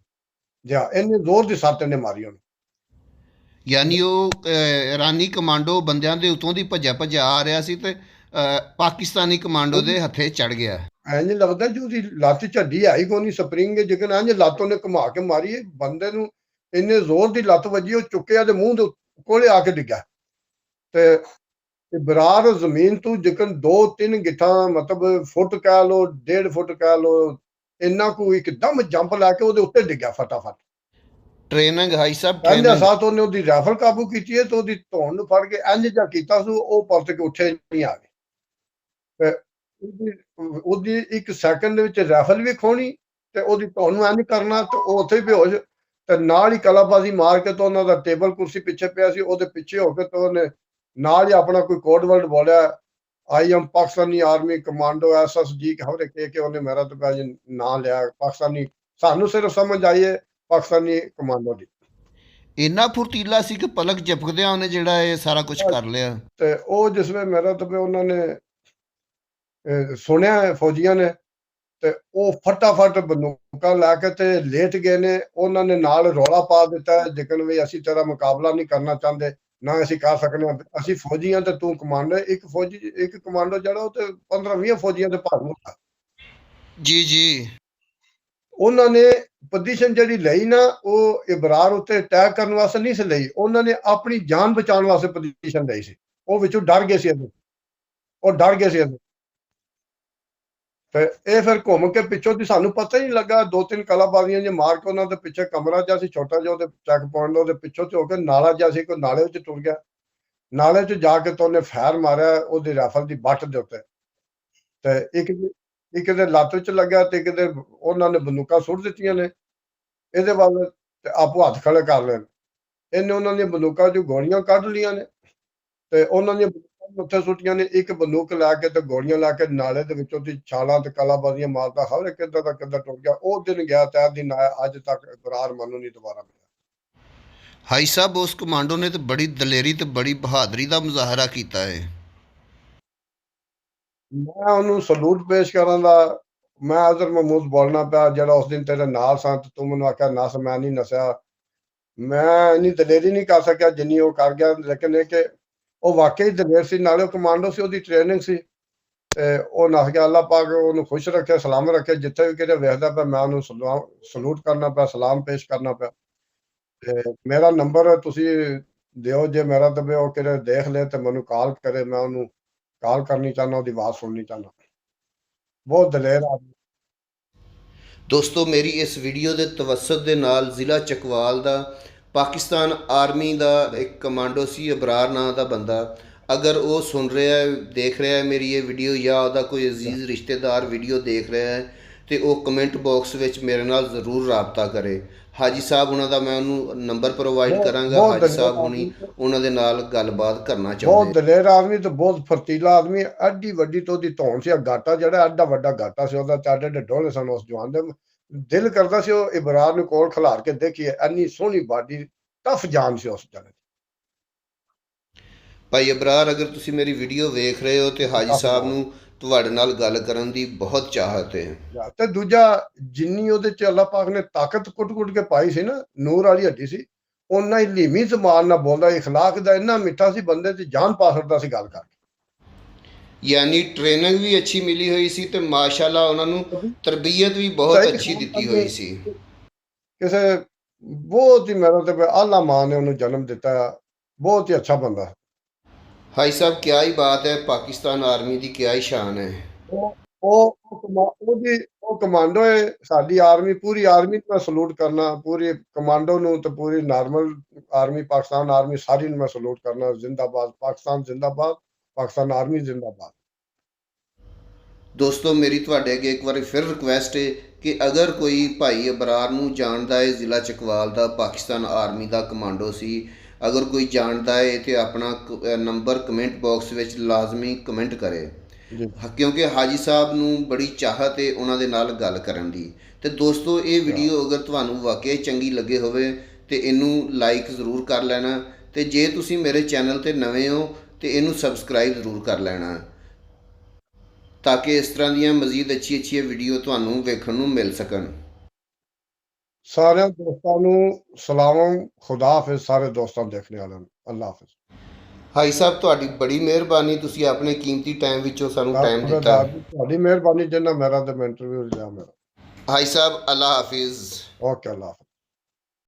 B: ਜਿਆ ਇੰਨੇ ਜ਼ੋਰ ਦੀ ਸੱਟ ਇਹਨੇ ਮਾਰੀ ਉਹਨੂੰ।
A: ਯਾਨੀ ਉਹ ਇਰਾਨੀ ਕਮਾਂਡੋ ਬੰਦਿਆਂ ਦੇ ਉੱਤੋਂ ਦੀ ਭੱਜਿਆ ਆ ਰਿਹਾ ਸੀ, ਤੇ ਪਾਕਿਸਤਾਨੀ ਕਮਾਂਡੋ ਦੇ ਹੱਥੇ ਚੜ ਗਿਆ।
B: ਇੰਝ ਲੱਗਦਾ ਜੀ ਉਹਦੀ ਲੱਤ ਝੱਡੀ ਆਈ ਕੋਈ ਨਹੀਂ, ਸਪਰਿੰਗ ਜਿਕਨ ਇੰਝ ਲੱਤ ਉਹਨੇ ਘੁਮਾ ਕੇ ਮਾਰੀ ਹੈ ਬੰਦੇ ਨੂੰ, ਇੰਨੇ ਜ਼ੋਰ ਦੀ ਲੱਤ ਵੱਜੀ, ਉਹ ਚੁੱਕਿਆ ਤੇ ਮੂੰਹ ਦੇ ਕੋਲੇ ਆ ਕੇ ਡਿੱਗਾ। ਤੇ ਇਬਰਾਰ ਜ਼ਮੀਨ ਤੋਂ ਜਿਕਨ 2-3 ਗਿੱਠਾਂ, ਮਤਲਬ ਫੁੱਟ ਕਹਿ ਲੋ, 1.5 ਫੁੱਟ ਕਹਿ ਲੋ, ਇੰਨਾ ਕੁ ਇੱਕਦਮ ਜੰਪ ਲੈ ਕੇ ਉਹਦੇ ਉੱਤੇ ਡਿੱਗਾ ਫਟਾਫਟ।
A: ਟ੍ਰੇਨਿੰਗ ਹਾਈ ਸਾਹਿਬ,
B: ਕਹਿੰਦੇ ਸਾਥ ਉਹਨੇ ਉਹਦੀ ਰਾਈਫਲ ਕਾਬੂ ਕੀਤੀ ਹੈ, ਤੇ ਉਹਦੀ ਧੌਣ ਨੂੰ ਫੜ ਕੇ ਇੰਝ ਜਿਹਾ ਕੀਤਾ ਸੀ, ਉਹ ਪਲਟ ਕੇ ਉੱਠੇ ਨਹੀਂ ਆ ਗਏ। ਉਹਦੀ 1 ਸੈਕਿੰਡ ਦੇ ਵਿੱਚ ਰਾਈਫਲ ਵੀ ਖੋਣੀ, ਤੇ ਉਹਦੀ ਧੌਣ ਨੂੰ ਇੰਝ ਕਰਨਾ, ਤੇ ਉਹ ਉੱਥੇ ਬੇਹੋਸ਼, ਤੇ ਨਾਲ ਹੀ ਕਲਾਬਾਜ਼ੀ ਮਾਰ ਕੇ, ਤੇ ਉਹਨਾਂ ਦਾ ਟੇਬਲ ਕੁਰਸੀ ਪਿੱਛੇ ਪਿਆ ਸੀ, ਉਹਦੇ ਪਿੱਛੇ ਹੋ ਕੇ, ਤੇ ਉਹਨੇ ਨਾਲ ਹੀ ਆਪਣਾ ਕੋਈ ਕੋਡ ਵਰਡ ਬੋਲਿਆ, I am Pakistani army commando SSG ਖਬਰੇ ਕੇ ਉਹਨੇ ਮੇਰਾ ਤਾਂ ਨਾਂ ਲਿਆ ਪਾਕਿਸਤਾਨੀ। ਸਾਨੂੰ ਸਿਰਫ ਸਮਝ ਆਈ ਹੈ ਪਾਕਿਸਤਾਨੀ ਕਮਾਂਡੋ ਦੀ।
A: ਇੰਨਾ ਫੁਰਤੀਲਾ ਸੀ ਕਿ ਪਲਕ ਝਪਕਦਿਆਂ ਉਹਨੇ ਜਿਹੜਾ ਇਹ ਸਾਰਾ ਕੁਝ ਕਰ ਲਿਆ।
B: ਤੇ ਉਹ ਜਿਸ ਵੇਲੇ ਮੇਰਾ ਤੇ ਉਹਨਾਂ ਨੇ ਸੁਣਿਆ ਫੌਜੀਆਂ ਨੇ ਤੇ ਉਹ ਫਟਾਫਟ ਬੰਦੂਕਾਂ ਲੈ ਕੇ ਤੇ ਲੇਟ ਗਏ ਨੇ। ਉਹਨਾਂ ਨੇ ਨਾਲ ਰੌਲਾ ਪਾ ਦਿੱਤਾ ਜਿਕਣ ਵੀ ਅਸੀਂ ਤੇਰਾ ਮੁਕਾਬਲਾ ਨਹੀਂ ਕਰਨਾ ਚਾਹੁੰਦੇ, ਨਾ ਅਸੀਂ ਕਰ ਸਕਦੇ ਹਾਂ, ਅਸੀਂ ਫੌਜੀਆਂ ਤੇ ਤੂੰ ਕਮਾਂਡੋ। ਇੱਕ ਕਮਾਂਡੋ ਜਿਹੜਾ ਉਹ ਤੇ 15-20 ਫੌਜੀਆਂ ਦੇ ਭਾਰੂ ਹੁੰਦਾ।
A: ਜੀ ਜੀ।
B: ਉਹਨਾਂ ਨੇ ਪੋਜੀਸ਼ਨ ਜਿਹੜੀ ਲਈ ਨਾ, ਉਹ ਇਬਰਾਰ ਉੱਤੇ ਅਟੈਕ ਕਰਨ ਵਾਸਤੇ ਨਹੀਂ ਸੀ ਲਈ, ਉਹਨਾਂ ਨੇ ਆਪਣੀ ਜਾਨ ਬਚਾਉਣ ਵਾਸਤੇ ਪੋਜੀਸ਼ਨ ਲਈ ਸੀ। ਉਹ ਵਿੱਚੋਂ ਡਰ ਗਏ ਸੀ, ਉਹ ਡਰ ਗਏ ਸੀ। ਤੇ ਇਹ ਫਿਰ ਘੁੰਮ ਕੇ ਪਿੱਛੋਂ ਦੀ ਸਾਨੂੰ ਪਤਾ ਹੀ ਨਹੀਂ ਲੱਗਾ, 2-3 ਕਲਾਬਾਜ਼ੀਆਂ ਜੇ ਮਾਰ ਕੇ ਉਹਨਾਂ ਦੇ ਪਿੱਛੇ ਕਮਰਾ ਜਿਹਾ ਸੀ ਛੋਟਾ ਜਿਹਾ, ਉਹਦੇ ਚੈੱਕ ਪੁਆਇੰਟ ਉਹਦੇ ਪਿੱਛੋਂ ਤੇ ਹੋ ਕੇ ਨਾਲਾ ਜਿਹਾ ਸੀ, ਕੋਈ ਨਾਲੇ ਵਿੱਚ ਟੁਰ ਗਿਆ। ਨਾਲੇ 'ਚ ਜਾ ਕੇ ਤਾਂ ਉਹਨੇ ਫਾਇਰ ਮਾਰਿਆ ਉਹਦੀ ਰਾਈਫਲ ਦੀ ਬੱਟ ਦੇ ਉੱਤੇ, ਤੇ ਇੱਕ ਦੇ ਲੱਤ 'ਚ ਲੱਗਿਆ ਤੇ ਇੱਕ ਦੇ ਉਹਨਾਂ ਨੇ ਬੰਦੂਕਾਂ ਸੁੱਟ ਦਿੱਤੀਆਂ ਨੇ ਇਹਦੇ ਵੱਲ ਤੇ ਆਪੋ ਹੱਥ ਖੜੇ ਕਰ ਲਏ। ਇਹਨੇ ਉਹਨਾਂ ਦੀਆਂ ਬੰਦੂਕਾਂ 'ਚੋਂ ਗੋਲੀਆਂ ਕੱਢ ਲਈਆਂ ਨੇ ਤੇ ਉਹਨਾਂ ਦੀਆਂ ਉੱਥੇ ਸੁੱਟੀਆਂ ਨੇ। ਇੱਕ ਬੰਦੂਕ ਲੈ ਕੇ ਤੇ ਗੋਲੀਆਂ ਲਾ ਕੇ ਨਾਲੇ ਦੇ ਵਿੱਚੋਂ ਦੀ ਛਾਲਾਂ ਤੇ ਕਲਾਬਾਜ਼ੀਆਂ ਮਾਰਦਾ ਹਰ ਕਿੱਦਾਂ ਦਾ ਕਿੱਦਾਂ ਟੁੱਟ ਗਿਆ। ਉਹ ਦਿਨ ਗਿਆ ਤੈ ਦਿਨ ਆਇਆ, ਅੱਜ ਤੱਕ ਇਕਰਾਰ ਮੈਨੂੰ ਨਹੀਂ ਦੁਬਾਰਾ ਮਿਲਿਆ।
A: ਹਾਈ ਸਾਹਿਬ, ਉਸ ਕਮਾਂਡੋ ਨੇ ਤੇ ਬੜੀ ਦਲੇਰੀ ਤੇ ਬੜੀ ਬਹਾਦਰੀ ਦਾ ਮੁਜ਼ਾਹਰਾ ਕੀਤਾ ਹੈ।
B: ਮੈਂ ਉਹਨੂੰ ਸਲੂਟ ਪੇਸ਼ ਕਰਨ ਦਾ, ਮੈਂ ਅਜ਼ਰ ਮਹਿਮੂਦ ਬੋਲਣਾ ਪਿਆ ਜਿਹੜਾ ਉਸ ਦਿਨ ਤੇਰੇ ਨਾਲ ਸਾਂ ਤੇ ਤੂੰ ਮੈਨੂੰ ਆਖਿਆ ਨਸ, ਮੈਂ ਨਹੀਂ ਨਸਿਆ। ਮੈਂ ਇੰਨੀ ਦਲੇਰੀ ਨਹੀਂ ਕਰ ਸਕਿਆ ਜਿੰਨੀ ਉਹ ਕਰ ਗਿਆ, ਲੇਕਿਨ ਇਹ ਕਿ ਉਹ ਵਾਕਈ ਦਲੇਰ ਸੀ, ਨਾਲੇ ਉਹ ਕਮਾਂਡੋ ਸੀ, ਉਹਦੀ ਟ੍ਰੇਨਿੰਗ ਸੀ ਤੇ ਉਹ ਨਸ ਗਿਆ। ਅੱਲਾਹ ਪਾਕ ਉਹਨੂੰ ਖੁਸ਼ ਰੱਖੇ, ਸਲਾਮ ਰੱਖੇ। ਜਿੱਥੇ ਵੀ ਕਿਤੇ ਵੇਖਦਾ ਪਿਆ ਮੈਂ ਉਹਨੂੰ ਸਲੂਟ ਕਰਨਾ ਪਿਆ, ਸਲਾਮ ਪੇਸ਼ ਕਰਨਾ ਪਿਆ। ਤੇ ਮੇਰਾ ਨੰਬਰ ਤੁਸੀਂ ਦਿਓ, ਜੇ ਮੇਰਾ ਤੇ ਉਹ ਕਿਤੇ ਦੇਖ ਲੈ ਤੇ ਮੈਨੂੰ ਕਾਲ ਕਰੇ, ਮੈਂ ਉਹਨੂੰ ਕਾਲ ਕਰਨੀ ਚਾਹੁੰਦਾ, ਉਹਦੀ ਆਵਾਜ਼ ਸੁਣਨੀ ਚਾਹੁੰਦਾ। ਬਹੁਤ ਦਲੇਰ ਆਦਮੀ।
A: ਦੋਸਤੋ, ਮੇਰੀ ਇਸ ਵੀਡੀਓ ਦੇ ਤਵੱਸਤ ਦੇ ਨਾਲ ਜ਼ਿਲ੍ਹਾ ਚਕਵਾਲ ਦਾ ਪਾਕਿਸਤਾਨ ਆਰਮੀ ਦਾ ਇੱਕ ਕਮਾਂਡੋ ਸੀ, ਅਬਰਾਰ ਨਾਂ ਦਾ ਬੰਦਾ, ਅਗਰ ਉਹ ਸੁਣ ਰਿਹਾ ਹੈ, ਦੇਖ ਰਿਹਾ ਹੈ ਮੇਰੀ ਇਹ ਵੀਡੀਓ, ਜਾਂ ਉਹਦਾ ਕੋਈ ਅਜ਼ੀਜ਼ ਰਿਸ਼ਤੇਦਾਰ ਵੀਡੀਓ ਦੇਖ ਰਿਹਾ ਹੈ, ਤੇ ਉਹ ਕਮੈਂਟ ਬਾਕਸ ਵਿੱਚ ਮੇਰੇ ਨਾਲ ਜ਼ਰੂਰ ਰਾਬਤਾ ਕਰੇ। ਹਾਜੀ ਸਾਹਿਬ ਉਹਨਾਂ ਦਾ ਮੈਂ ਉਹਨੂੰ ਨੰਬਰ ਪ੍ਰੋਵਾਈਡ ਕਰਾਂਗਾ। ਹਾਜੀ ਸਾਹਿਬ ਹੁਣੀ ਉਹਨਾਂ ਦੇ ਨਾਲ ਗੱਲਬਾਤ ਕਰਨਾ ਚਾਹੁੰਦੇ।
B: ਬਹੁਤ ਦਲੇਰ ਆਦਮੀ ਤੇ ਬਹੁਤ ਫਰਤੀਲਾ ਆਦਮੀ। ਐਡੀ ਵੱਡੀ ਤੋਂ ਉਹਦੀ ਧੌਣ ਸੀ, ਗਾਟਾ ਜਿਹੜਾ ਐਡਾ ਵੱਡਾ ਗਾਟਾ ਸੀ ਉਹਦਾ, ਚਾਡੇ ਢੋਲੇ ਸਨ ਉਸ ਜਵਾਨ ਦੇ। ਦਿਲ ਕਰਦਾ ਸੀ ਉਹ ਇਬਰਾਰ ਨੂੰ ਕੋਲ ਖਿਲਾਰ ਕੇ ਦੇਖੀਏ, ਇੰਨੀ ਸੋਹਣੀ ਬਾਡੀ, ਟਫ ਜਾਨ ਸੀ ਉਸ ਜਣੇ।
A: ਭਾਈ ਅਬਰਾਰ, ਅਗਰ ਤੁਸੀਂ ਮੇਰੀ ਵੀਡੀਓ ਵੇਖ ਰਹੇ ਹੋ ਤੇ ਹਾਜੀ ਸਾਹਿਬ ਨੂੰ ਤੁਹਾਡੇ ਨਾਲ ਗੱਲ ਕਰਨ ਦੀ ਬਹੁਤ ਚਾਹਤ ਹੈ।
B: ਤੇ ਦੂਜਾ, ਜਿੰਨੀ ਉਹਦੇ ਚ ਅੱਲਾਹ ਪਾਕ ਨੇ ਤਾਕਤ ਕੁੱਟ-ਕੁੱਟ ਕੇ ਪਾਈ ਸੀ ਨਾ, ਨੂਰ ਵਾਲੀ ਹੱਡੀ ਸੀ, ਉਹਨਾਂ ਹੀ ਲੀਮੀ ਜ਼ਬਾਨ ਨਾਲ ਬੋਲਦਾ। ਇਖਲਾਕ ਦਾ ਇੰਨਾ ਮਿੱਠਾ ਸੀ, ਬੰਦੇ ਦੀ ਜਾਨ ਪਾ ਸਕਦਾ ਸੀ ਗੱਲ ਕਰਕੇ।
A: ਯਾਨੀ ਟ੍ਰੇਨਿੰਗ ਵੀ ਅੱਛੀ ਮਿਲੀ ਹੋਈ ਸੀ ਤੇ ਮਾਸ਼ਾਅੱਲਾ ਉਹਨਾਂ ਨੂੰ ਤਰਬੀਅਤ ਵੀ ਬਹੁਤ ਅੱਛੀ ਦਿੱਤੀ ਹੋਈ ਸੀ।
B: ਕਿਸੇ ਬਹੁਤ ਹੀ ਮੇਰਾ ਤੇ ਆਲਾ ਮਾਂ ਨੇ ਉਹਨੂੰ ਜਨਮ ਦਿੱਤਾ, ਬਹੁਤ ਹੀ ਅੱਛਾ ਬੰਦਾ।
A: भाई साहब, क्या ही बात है, पाकिस्तान आर्मी की क्या ही शान है।
B: ਉਹ ਕਮਾਂਡੋ ਹੈ ਸਾਡੀ ਆਰਮੀ, ਪੂਰੀ ਆਰਮੀ ਨੂੰ ਮੈਂ ਸਲੂਟ ਕਰਨਾ, ਪੂਰੀ ਕਮਾਂਡੋ ਨੂੰ ਤੇ ਪੂਰੀ ਨਾਰਮਲ ਆਰਮੀ, ਪਾਕਿਸਤਾਨ ਆਰਮੀ ਸਾਰੀ ਨੂੰ ਮੈਂ ਸਲੂਟ ਕਰਨਾ। ਜ਼ਿੰਦਾਬਾਦ ਪਾਕਿਸਤਾਨ, ਜ਼ਿੰਦਾਬਾਦ ਪਾਕਿਸਤਾਨ ਆਰਮੀ, ਜ਼ਿੰਦਾਬਾਦ।
A: ਦੋਸਤੋ, ਮੇਰੀ ਤੁਹਾਡੇ ਅੱਗੇ ਇੱਕ ਵਾਰੀ ਫਿਰ ਰਿਕੁਐਸਟ ਹੈ ਕਿ ਅਗਰ ਕੋਈ ਭਾਈ ਅਬਰਾਰ ਨੂੰ ਜਾਣਦਾ ਹੈ, ਜ਼ਿਲ੍ਹਾ ਚਕਵਾਲ ਦਾ ਪਾਕਿਸਤਾਨ ਆਰਮੀ ਦਾ ਕਮਾਂਡੋ ਸੀ, ਅਗਰ ਕੋਈ ਜਾਣਦਾ ਹੈ ਤੇ ਆਪਣਾ ਨੰਬਰ ਕਮੈਂਟ ਬਾਕਸ ਵਿੱਚ ਲਾਜ਼ਮੀ ਕਮੈਂਟ ਕਰੇ, ਕਿਉਂਕਿ ਹਾਜੀ ਸਾਹਿਬ ਨੂੰ ਬੜੀ ਚਾਹਤ ਹੈ ਉਹਨਾਂ ਦੇ ਨਾਲ ਗੱਲ ਕਰਨ ਦੀ। ਤੇ ਦੋਸਤੋ, ਇਹ ਵੀਡੀਓ ਅਗਰ ਤੁਹਾਨੂੰ ਵਾਕਿਆ ਚੰਗੀ ਲੱਗੇ ਹੋਵੇ ਤੇ ਇਹਨੂੰ ਲਾਈਕ ਜ਼ਰੂਰ ਕਰ ਲੈਣਾ, ਤੇ ਜੇ ਤੁਸੀਂ ਮੇਰੇ ਚੈਨਲ ਤੇ ਨਵੇਂ ਹੋ ਤੇ ਇਹਨੂੰ ਸਬਸਕ੍ਰਾਈਬ ਜ਼ਰੂਰ ਕਰ ਲੈਣਾ, ਤਾਂ ਕਿ ਇਸ ਤਰ੍ਹਾਂ ਦੀਆਂ ਮਜ਼ੀਦ ਅੱਛੀ ਵੀਡੀਓ ਤੁਹਾਨੂੰ ਵੇਖਣ ਨੂੰ ਮਿਲ ਸਕਣ।
B: ਸਾਰਿਆਂ ਦੋਸਤਾਂ ਨੂੰ ਸਲਾਮ, ਖੁਦਾ ਹਾਫਿਜ਼। ਸਾਰੇ ਦੋਸਤਾਂ ਨੂੰ ਦੇਖਣ ਵਾਲਿਆਂ ਨੂੰ ਅੱਲਾ ਹਾਫਿਜ਼।
A: ਹਾਈ ਸਾਹਿਬ, ਤੁਹਾਡੀ ਬੜੀ ਮਿਹਰਬਾਨੀ, ਤੁਸੀਂ ਆਪਣੇ ਕੀਮਤੀ ਟਾਈਮ ਵਿੱਚੋਂ ਸਾਨੂੰ ਟਾਈਮ ਦਿੱਤਾ।
B: ਤੁਹਾਡੀ ਮਿਹਰਬਾਨੀ ਜਿੰਨਾ ਮੇਰਾ ਤੇ ਇੰਟਰਵਿਊ ਲਿਆ ਮੇਰਾ।
A: ਹਾਈ ਸਾਹਿਬ, ਅੱਲਾ ਹਾਫਿਜ਼।
B: ਓਕੇ, ਅੱਲਾ ਹਾਫਿਜ਼।